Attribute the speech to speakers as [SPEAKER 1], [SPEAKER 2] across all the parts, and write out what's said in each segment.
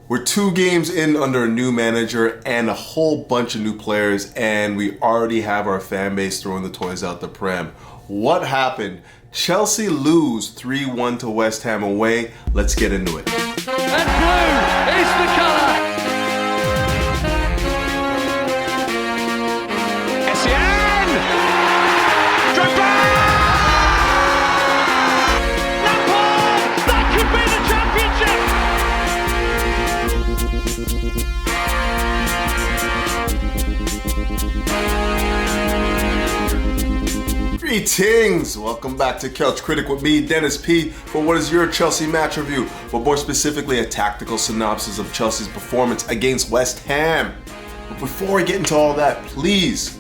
[SPEAKER 1] We're 2 games in under a new manager and a whole bunch of new players, and we already have our fan base throwing the toys out the pram. What happened? Chelsea lose 3-1 to West Ham away. Let's get into it.
[SPEAKER 2] And blue is the colour. Essien! Drogba! Lampard! That could be the championship!
[SPEAKER 1] Greetings! Welcome back to Couch Critic with me, Dennis P, for what is your Chelsea match review, but more specifically a tactical synopsis of Chelsea's performance against West Ham. But before we get into all that, please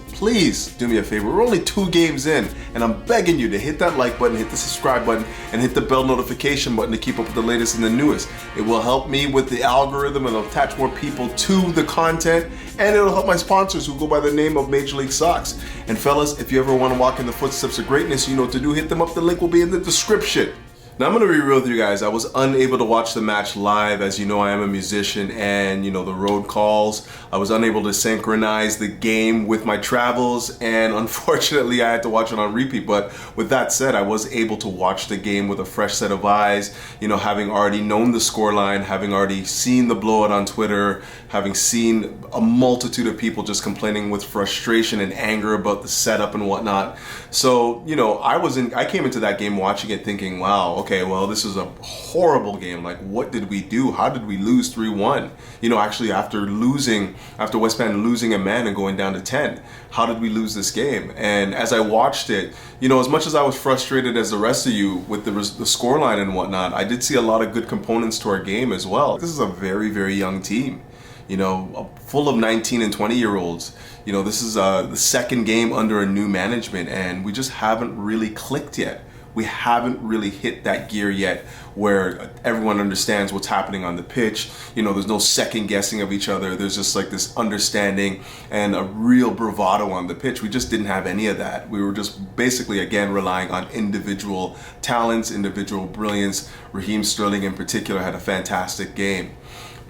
[SPEAKER 1] do me a favor. We're only 2 games in, and I'm begging you to hit that like button, hit the subscribe button, and hit the bell notification button to keep up with the latest and the newest. It will help me with the algorithm and it'll attach more people to the content, and it'll help my sponsors who go by the name of Major League Socks. And fellas, if you ever want to walk in the footsteps of greatness, you know what to do. Hit them up. The link will be in the description. Now I'm going to be real with you guys. I was unable to watch the match live. As you know, I am a musician and, you know, the road calls. I was unable to synchronize the game with my travels, and unfortunately I had to watch it on repeat. But with that said, I was able to watch the game with a fresh set of eyes, you know, having already known the scoreline, having already seen the blowout on Twitter, having seen a multitude of people just complaining with frustration and anger about the setup and whatnot. So, you know, I came into that game watching it thinking, wow, okay, well, this is a horrible game. Like, what did we do? How did we lose 3-1? You know, actually, after West Ham losing a man and going down to 10, how did we lose this game? And as I watched it, you know, as much as I was frustrated as the rest of you with the scoreline and whatnot, I did see a lot of good components to our game as well. This is a very, very young team, you know, full of 19 and 20-year-olds. You know, this is the second game under a new management, and we just haven't really clicked yet. We haven't really hit that gear yet where everyone understands what's happening on the pitch. You know, there's no second guessing of each other. There's just like this understanding and a real bravado on the pitch. We just didn't have any of that. We were just basically, again, relying on individual talents, individual brilliance. Raheem Sterling in particular had a fantastic game.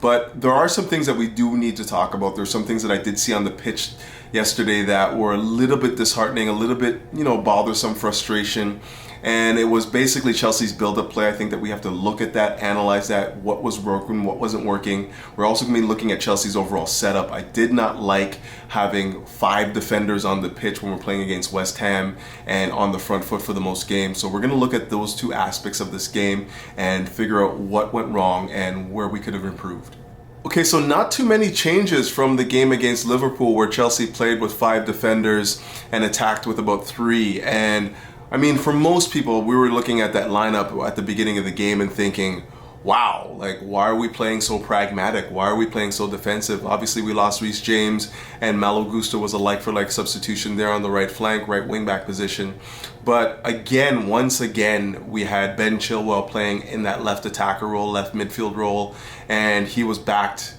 [SPEAKER 1] But there are some things that we do need to talk about. There's some things that I did see on the pitch yesterday that were a little bit disheartening, a little bit, you know, bothersome, frustration. And it was basically Chelsea's build-up play. I think that we have to look at that, analyze that, what was working, what wasn't working. We're also going to be looking at Chelsea's overall setup. I did not like having 5 defenders on the pitch when we're playing against West Ham and on the front foot for the most games. So we're going to look at those 2 aspects of this game and figure out what went wrong and where we could have improved. Okay, so not too many changes from the game against Liverpool where Chelsea played with 5 defenders and attacked with about 3. And I mean, for most people, we were looking at that lineup at the beginning of the game and thinking, wow, like, why are we playing so pragmatic? Why are we playing so defensive? Obviously, we lost Reece James, and Malo Gusto was a like-for-like substitution there on the right flank, right wing-back position. But again, once again, we had Ben Chilwell playing in that left attacker role, left midfield role, and he was backed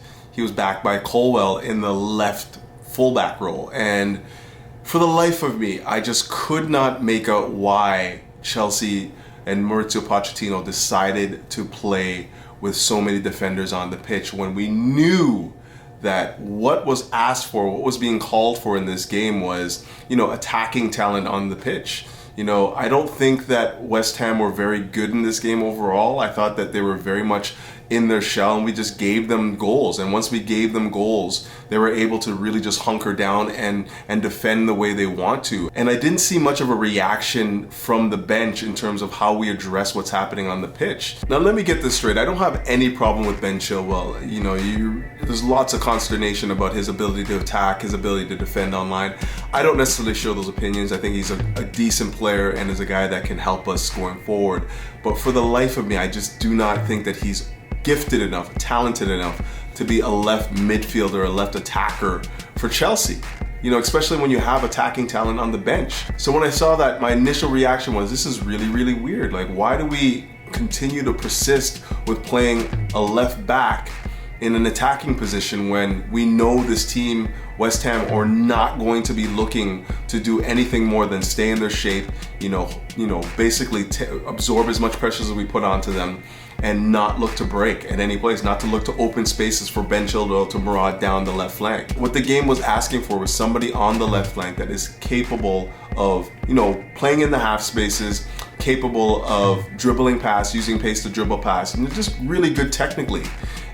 [SPEAKER 1] by Colwill in the left fullback role. And for the life of me, I just could not make out why Chelsea and Mauricio Pochettino decided to play with so many defenders on the pitch when we knew that what was asked for, what was being called for in this game was, you know, attacking talent on the pitch. You know, I don't think that West Ham were very good in this game overall. I thought that they were very much in their shell, and we just gave them goals. And once we gave them goals, they were able to really just hunker down and defend the way they want to. And I didn't see much of a reaction from the bench in terms of how we address what's happening on the pitch. Now, let me get this straight. I don't have any problem with Ben Chilwell. You know, there's lots of consternation about his ability to attack, his ability to defend online. I don't necessarily share those opinions. I think he's a decent player and is a guy that can help us going forward. But for the life of me, I just do not think that he's gifted enough, talented enough to be a left midfielder, a left attacker for Chelsea. You know, especially when you have attacking talent on the bench. So when I saw that, my initial reaction was, this is really, really weird. Like, why do we continue to persist with playing a left back in an attacking position when we know this team, West Ham, are not going to be looking to do anything more than stay in their shape, basically absorb as much pressure as we put onto them and not look to break at any place, not to look to open spaces for Ben Chilwell to maraud down the left flank. What the game was asking for was somebody on the left flank that is capable of, playing in the half spaces, capable of dribbling pass, using pace to dribble pass, and just really good technically.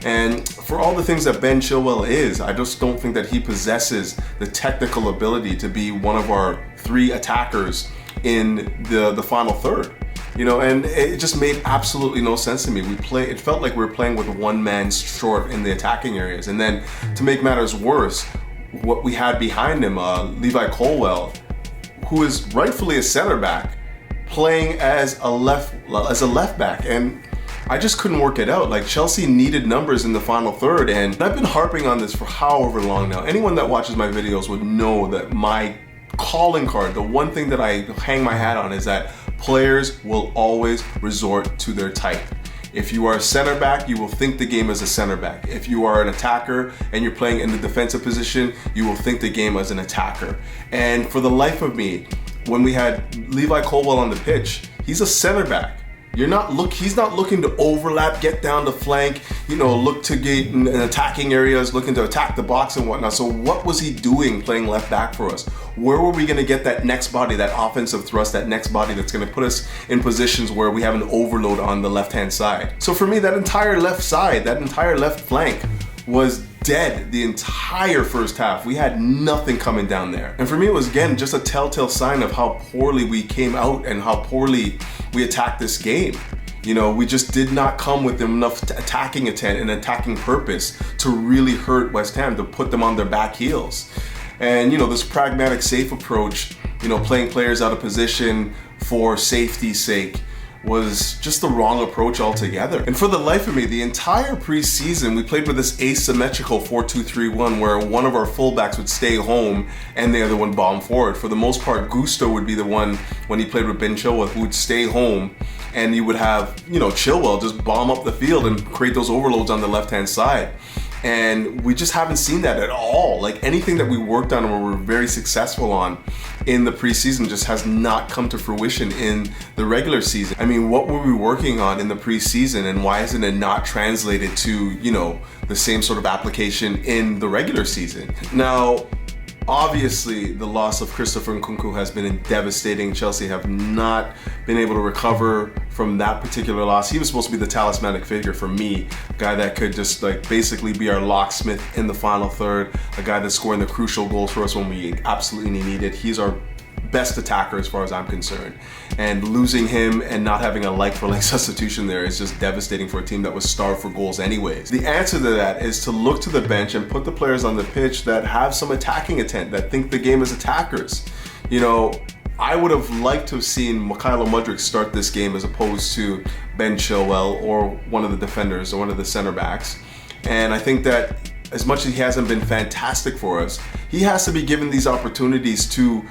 [SPEAKER 1] And for all the things that Ben Chilwell is, I just don't think that he possesses the technical ability to be one of our 3 attackers in the final third. And it just made absolutely no sense to me. It felt like we were playing with one man short in the attacking areas. And then to make matters worse, what we had behind him, Levi Colwill, who is rightfully a center back, playing as a left back. And I just couldn't work it out. Like, Chelsea needed numbers in the final third, and I've been harping on this for however long now. Anyone that watches my videos would know that my calling card, the one thing that I hang my hat on, is that players will always resort to their type. If you are a center back, you will think the game as a center back. If you are an attacker and you're playing in the defensive position, you will think the game as an attacker. And for the life of me, when we had Levi Colwill on the pitch, he's a center back. He's not looking to overlap, get down the flank, look to get in attacking areas, looking to attack the box and whatnot. So what was he doing playing left back for us? Where were we going to get that next body, that offensive thrust, that next body that's going to put us in positions where we have an overload on the left-hand side? So for me, that entire left side, that entire left flank was dead the entire first half. We had nothing coming down there. And for me, it was, again, just a telltale sign of how poorly we came out and how poorly we attacked this game. We just did not come with enough attacking intent and attacking purpose to really hurt West Ham, to put them on their back heels. And, this pragmatic, safe approach, playing players out of position for safety's sake, was just the wrong approach altogether. And for the life of me, the entire preseason, we played with this asymmetrical 4-2-3-1 where one of our fullbacks would stay home and the other one bomb forward. For the most part, Gusto would be the one, when he played with Ben Chilwell, who would stay home, and you would have, Chilwell just bomb up the field and create those overloads on the left-hand side. And we just haven't seen that at all. Like, anything that we worked on and were very successful on in the preseason just has not come to fruition in the regular season. I mean, what were we working on in the preseason, and why isn't it not translated to, the same sort of application in the regular season? Now, obviously, the loss of Christopher Nkunku has been devastating. Chelsea have not been able to recover from that particular loss. He was supposed to be the talismanic figure for me, a guy that could just basically be our locksmith in the final third, a guy that's scoring the crucial goals for us when we absolutely need it. He's our best attacker as far as I'm concerned. And losing him and not having a like-for-like substitution there is just devastating for a team that was starved for goals anyways. The answer to that is to look to the bench and put the players on the pitch that have some attacking intent, that think the game as attackers. I would have liked to have seen Mykhailo Mudryk start this game as opposed to Ben Chilwell or one of the defenders or one of the center backs. And I think that as much as he hasn't been fantastic for us, he has to be given these opportunities to,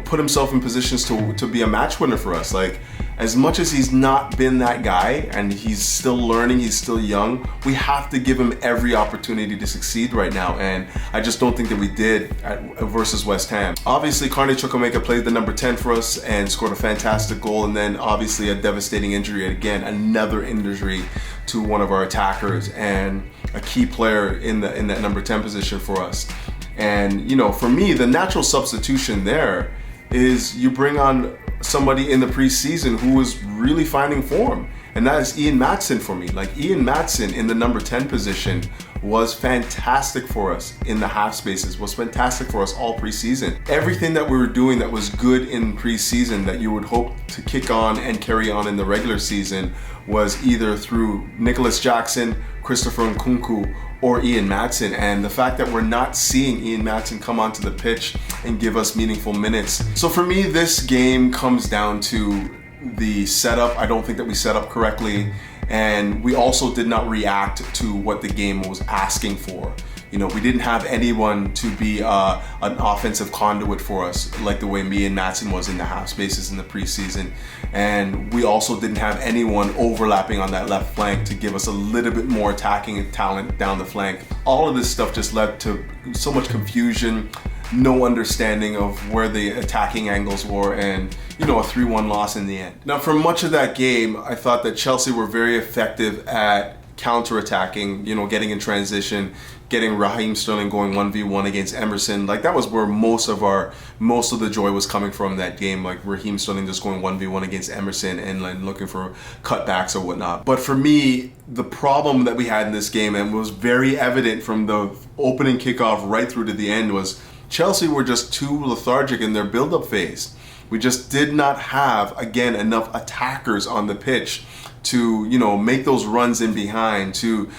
[SPEAKER 1] put himself in positions to be a match winner for us. Like, as much as he's not been that guy and he's still learning, he's still young, we have to give him every opportunity to succeed right now. And I just don't think that we did versus West Ham. Obviously, Carney Chukwuemeka played the number 10 for us and scored a fantastic goal. And then obviously a devastating injury, again, another injury to one of our attackers and a key player in that number 10 position for us. And, for me, the natural substitution there is you bring on somebody in the preseason who was really finding form, and that is Ian Maatsen for me. Like, Ian Maatsen in the number 10 position was fantastic for us in the half spaces, was fantastic for us all preseason. Everything that we were doing that was good in preseason that you would hope to kick on and carry on in the regular season was either through Nico Jackson, Christopher Nkunku, or Ian Maatsen. And the fact that we're not seeing Ian Maatsen come onto the pitch and give us meaningful minutes. So for me, this game comes down to the setup. I don't think that we set up correctly, and we also did not react to what the game was asking for. We didn't have anyone to be an offensive conduit for us like the way me and Maatsen was in the half spaces in the preseason. And we also didn't have anyone overlapping on that left flank to give us a little bit more attacking talent down the flank. All of this stuff just led to so much confusion, no understanding of where the attacking angles were, and a 3-1 loss in the end. Now, for much of that game, I thought that Chelsea were very effective at counter-attacking, getting in transition, getting Raheem Sterling going 1v1 against Emerson. Like, that was where most of the joy was coming from that game. Like, Raheem Sterling just going 1v1 against Emerson and like looking for cutbacks or whatnot. But for me, the problem that we had in this game, and was very evident from the opening kickoff right through to the end, was Chelsea were just too lethargic in their build-up phase. We just did not have, again, enough attackers on the pitch to, make those runs in behind, to,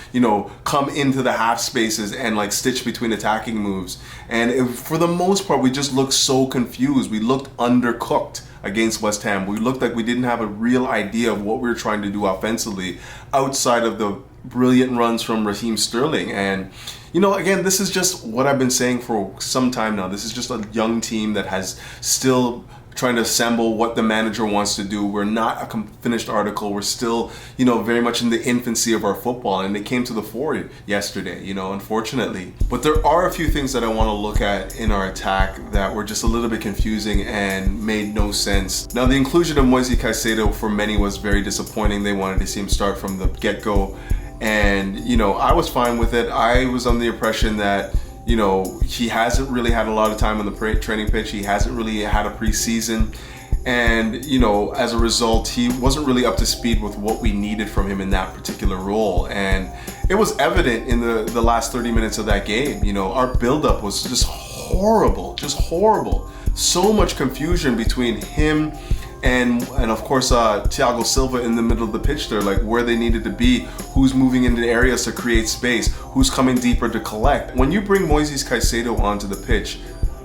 [SPEAKER 1] come into the half spaces and like stitch between attacking moves. And for the most part, we just looked so confused. We looked undercooked against West Ham. We looked like we didn't have a real idea of what we were trying to do offensively outside of the brilliant runs from Raheem Sterling. And, again, this is just what I've been saying for some time now. This is just a young team that has still trying to assemble what the manager wants to do. We're not a finished article. We're still, very much in the infancy of our football, and it came to the fore yesterday, unfortunately. But there are a few things that I want to look at in our attack that were just a little bit confusing and made no sense. Now, the inclusion of Moise Caicedo for many was very disappointing. They wanted to see him start from the get-go, and, I was fine with it. I was under the impression that he hasn't really had a lot of time on the training pitch. He hasn't really had a preseason. And, as a result, he wasn't really up to speed with what we needed from him in that particular role. And it was evident in the last 30 minutes of that game. Our buildup was just horrible. So much confusion between him and of course Thiago Silva in the middle of the pitch there, like where they needed to be, who's moving into areas to create space, who's coming deeper to collect. When you bring Moise Caicedo onto the pitch,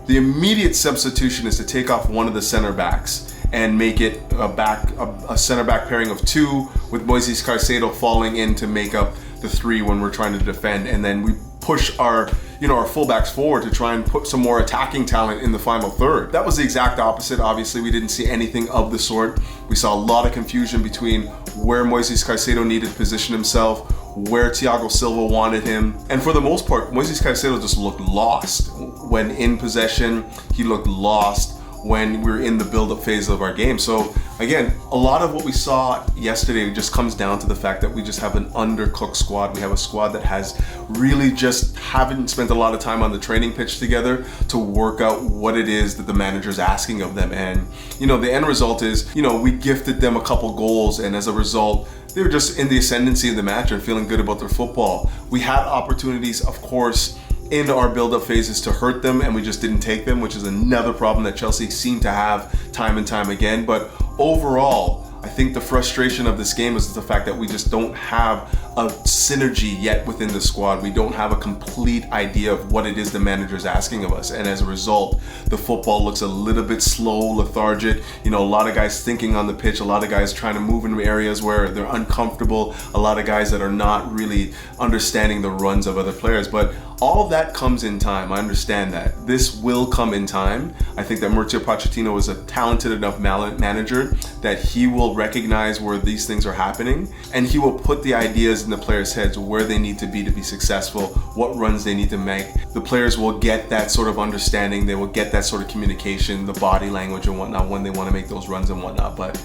[SPEAKER 1] the immediate substitution is to take off one of the center backs and make it a center back pairing of two, with Moise Caicedo falling in to make up the three when we're trying to defend, and then we push our fullbacks forward to try and put some more attacking talent in the final third. That was the exact opposite. Obviously, we didn't see anything of the sort. We saw a lot of confusion between where Moise Caicedo needed to position himself, where Thiago Silva wanted him. And for the most part, Moise Caicedo just looked lost. When in possession, he looked lost when we were in the build-up phase of our game. So again, a lot of what we saw yesterday just comes down to the fact that we just have an undercooked squad. We have a squad that has really just haven't spent a lot of time on the training pitch together to work out what it is that the manager's asking of them. And, the end result is, we gifted them a couple goals, and as a result, they were just in the ascendancy of the match and feeling good about their football. We had opportunities, of course, in our build-up phases to hurt them, and we just didn't take them, which is another problem that Chelsea seem to have time and time again. But overall, I think the frustration of this game is the fact that we just don't have a synergy yet within the squad. We don't have a complete idea of what it is the manager's asking of us. And as a result, the football looks a little bit slow, lethargic. A lot of guys thinking on the pitch, a lot of guys trying to move in areas where they're uncomfortable, a lot of guys that are not really understanding the runs of other players. But all of that comes in time. I understand that. This will come in time. I think that Mauricio Pochettino is a talented enough manager that he will recognize where these things are happening, and he will put the ideas in the players' heads where they need to be successful, what runs they need to make. The players will get that sort of understanding. They will get that sort of communication, the body language and whatnot when they want to make those runs and whatnot. But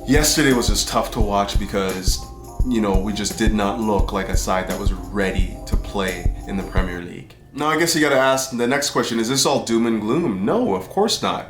[SPEAKER 1] yesterday was just tough to watch because we just did not look like a side that was ready to play in the Premier League. Now, I guess you got to ask the next question, is this all doom and gloom? No, of course not.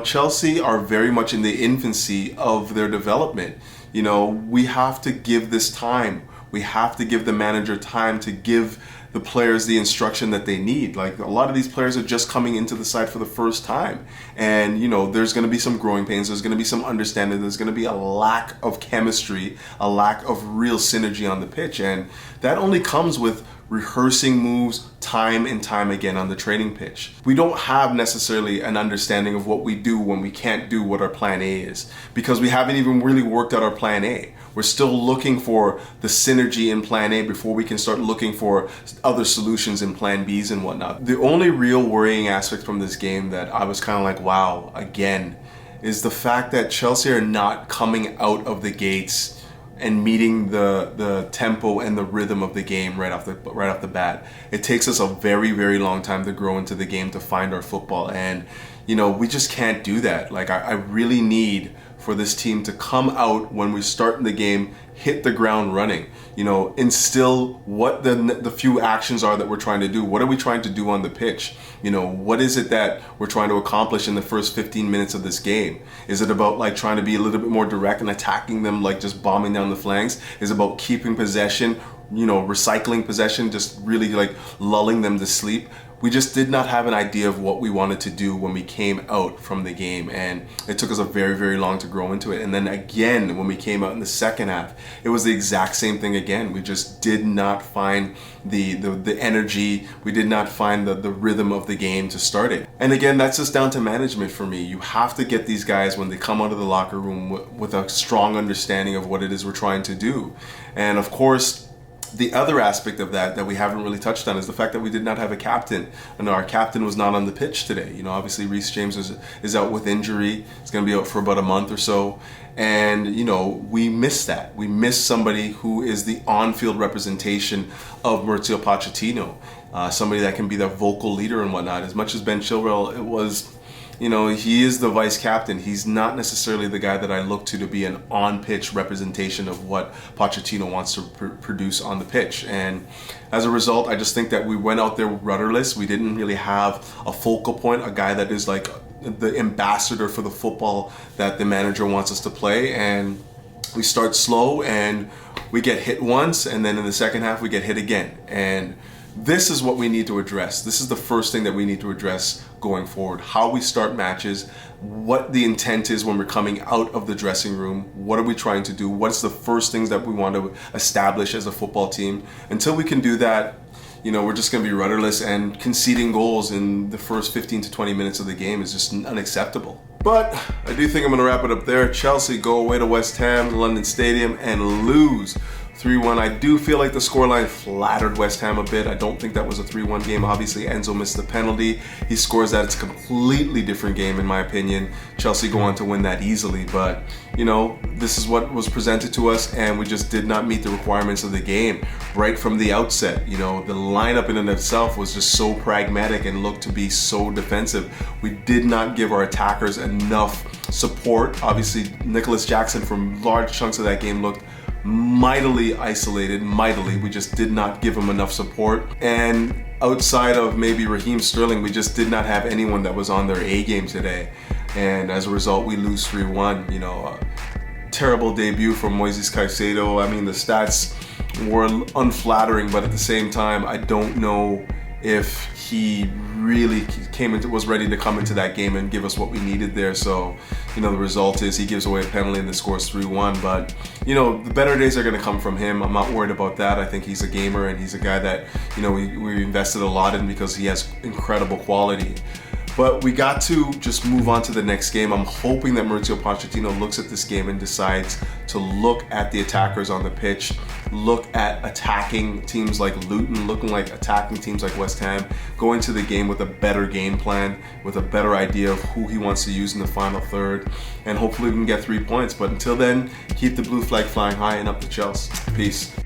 [SPEAKER 1] Chelsea are very much in the infancy of their development. We have to give this time. We have to give the manager time to give the players the instruction that they need. Like, a lot of these players are just coming into the side for the first time. And, there's going to be some growing pains. There's going to be some understanding. There's going to be a lack of chemistry, a lack of real synergy on the pitch. And that only comes with rehearsing moves time and time again on the training pitch. We don't have necessarily an understanding of what we do when we can't do what our plan A is, because we haven't even really worked out our plan A. We're still looking for the synergy in plan A before we can start looking for other solutions in plan Bs and whatnot. The only real worrying aspect from this game that I was kind of like, wow, again, is the fact that Chelsea are not coming out of the gates and meeting the tempo and the rhythm of the game right off the bat. It takes us a very, very long time to grow into the game, to find our football, and we just can't do that. Like, I really need for this team to come out when we start in the game, hit the ground running, instill what the few actions are that we're trying to do. What are we trying to do on the pitch? What is it that we're trying to accomplish in the first 15 minutes of this game? Is it about like trying to be a little bit more direct and attacking them, like just bombing down the flanks? Is it about keeping possession, recycling possession, just really like lulling them to sleep? We just did not have an idea of what we wanted to do when we came out from the game, and it took us a very, very long to grow into it. And then again, when we came out in the second half, it was the exact same thing again. We just did not find the energy. We did not find the rhythm of the game to start it. And again, that's just down to management for me. You have to get these guys, when they come out of the locker room, with a strong understanding of what it is we're trying to do. And of course, the other aspect of that we haven't really touched on is the fact that we did not have a captain. And our captain was not on the pitch today. Obviously Reece James is out with injury. He's going to be out for about a month or so. And, we miss that. We miss somebody who is the on-field representation of Mauricio Pochettino. Somebody that can be the vocal leader and whatnot. As much as Ben Chilwell, it was... he is the vice captain. He's not necessarily the guy that I look to be an on-pitch representation of what Pochettino wants to produce on the pitch. And as a result, I just think that we went out there rudderless. We didn't really have a focal point, a guy that is like the ambassador for the football that the manager wants us to play. And we start slow and we get hit once, and then in the second half we get hit again. And this is what we need to address. This is the first thing that we need to address going forward. How we start matches, what the intent is when we're coming out of the dressing room, what are we trying to do, what's the first things that we want to establish as a football team. Until we can do that, we're just going to be rudderless, and conceding goals in the first 15 to 20 minutes of the game is just unacceptable. But I do think I'm going to wrap it up there. Chelsea go away to West Ham, London Stadium, and lose 3-1. I do feel like the scoreline flattered West Ham a bit. I don't think that was a 3-1 game. Obviously, Enzo missed the penalty. He scores that. It's a completely different game, in my opinion. Chelsea go on to win that easily. But, this is what was presented to us, and we just did not meet the requirements of the game right from the outset. The lineup in and of itself was just so pragmatic and looked to be so defensive. We did not give our attackers enough support. Obviously, Nico Jackson, from large chunks of that game, looked mightily isolated, we just did not give him enough support. And outside of maybe Raheem Sterling, we just did not have anyone that was on their A game today. And as a result, we lose 3-1. Terrible debut from Moises Caicedo. I mean, the stats were unflattering, but at the same time, I don't know if he really was ready to come into that game and give us what we needed there. So, the result is he gives away a penalty and the score's 3-1. But, the better days are going to come from him. I'm not worried about that. I think he's a gamer, and he's a guy that, we invested a lot in because he has incredible quality. But we got to just move on to the next game. I'm hoping that Mauricio Pochettino looks at this game and decides to look at the attackers on the pitch, look at attacking teams like Luton, looking like attacking teams like West Ham, go into the game with a better game plan, with a better idea of who he wants to use in the final third, and hopefully we can get 3 points. But until then, keep the blue flag flying high and up the Chels. Peace.